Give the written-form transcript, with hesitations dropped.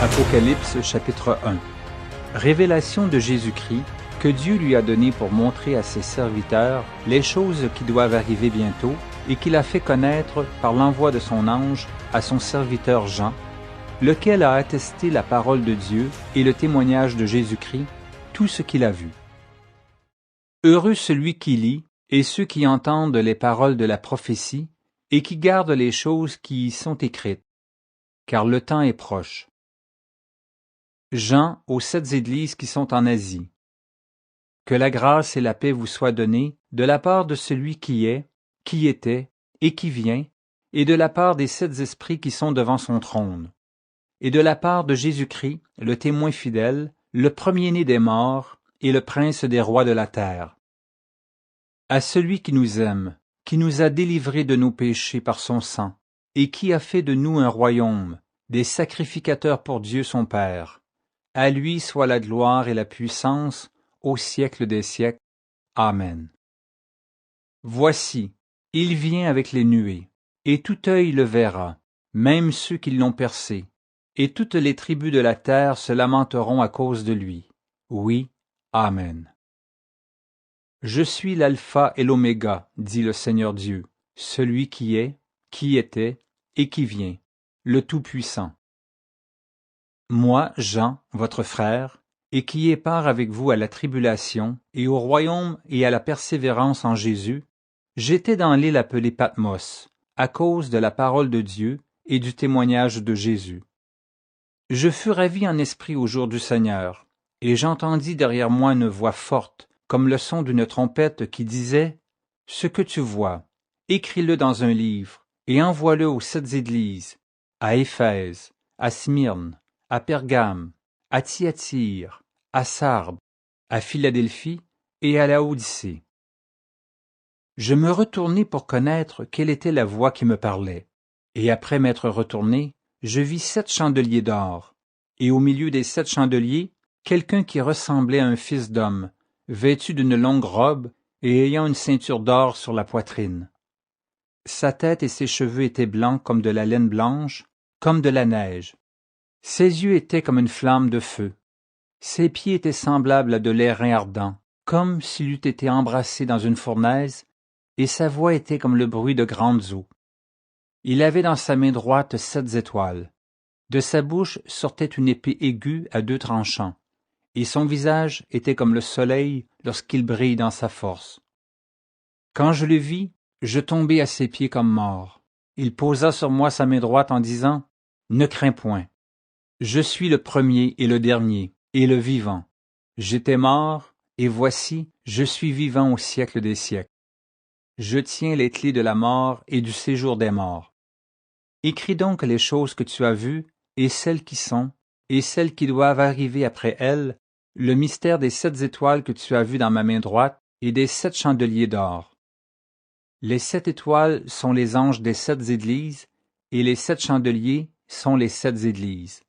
Apocalypse chapitre 1. Révélation de Jésus-Christ que Dieu lui a donné pour montrer à ses serviteurs les choses qui doivent arriver bientôt et qu'il a fait connaître par l'envoi de son ange à son serviteur Jean, lequel a attesté la parole de Dieu et le témoignage de Jésus-Christ, tout ce qu'il a vu. Heureux celui qui lit et ceux qui entendent les paroles de la prophétie et qui gardent les choses qui y sont écrites, car le temps est proche. Jean aux 7 églises qui sont en Asie. Que la grâce et la paix vous soient données de la part de celui qui est, qui était et qui vient, et de la part des 7 esprits qui sont devant son trône, et de la part de Jésus-Christ, le témoin fidèle, le premier-né des morts et le prince des rois de la terre. À celui qui nous aime, qui nous a délivrés de nos péchés par son sang, et qui a fait de nous un royaume, des sacrificateurs pour Dieu son Père. À lui soit la gloire et la puissance au siècle des siècles. Amen. Voici, il vient avec les nuées, et tout œil le verra, même ceux qui l'ont percé, et toutes les tribus de la terre se lamenteront à cause de lui. Oui, Amen. Je suis l'alpha et l'oméga, dit le Seigneur Dieu, celui qui est, qui était et qui vient, le Tout-Puissant. Moi, Jean, votre frère, et qui ai part avec vous à la tribulation, et au royaume et à la persévérance en Jésus, j'étais dans l'île appelée Patmos, à cause de la parole de Dieu et du témoignage de Jésus. Je fus ravi en esprit au jour du Seigneur, et j'entendis derrière moi une voix forte, comme le son d'une trompette qui disait « Ce que tu vois, écris-le dans un livre, et envoie-le aux 7 églises, à Éphèse, à Smyrne, à Pergame, à Thyatire, à Sardes, à Philadelphie et à Laodicée. » Je me retournai pour connaître quelle était la voix qui me parlait, et après m'être retourné, je vis 7 chandeliers d'or, et au milieu des 7 chandeliers, quelqu'un qui ressemblait à un fils d'homme, vêtu d'une longue robe et ayant une ceinture d'or sur la poitrine. Sa tête et ses cheveux étaient blancs comme de la laine blanche, comme de la neige. Ses yeux étaient comme une flamme de feu. Ses pieds étaient semblables à de l'airain ardent, comme s'il eût été embrassé dans une fournaise, et sa voix était comme le bruit de grandes eaux. Il avait dans sa main droite 7 étoiles. De sa bouche sortait une épée aiguë à 2 tranchants, et son visage était comme le soleil lorsqu'il brille dans sa force. Quand je le vis, je tombai à ses pieds comme mort. Il posa sur moi sa main droite en disant « Ne crains point. Je suis le premier et le dernier, et le vivant. J'étais mort, et voici, je suis vivant au siècle des siècles. Je tiens les clés de la mort et du séjour des morts. Écris donc les choses que tu as vues, et celles qui sont, et celles qui doivent arriver après elles, le mystère des 7 étoiles que tu as vues dans ma main droite, et des 7 chandeliers d'or. Les 7 étoiles sont les anges des 7 églises, et les 7 chandeliers sont les 7 églises.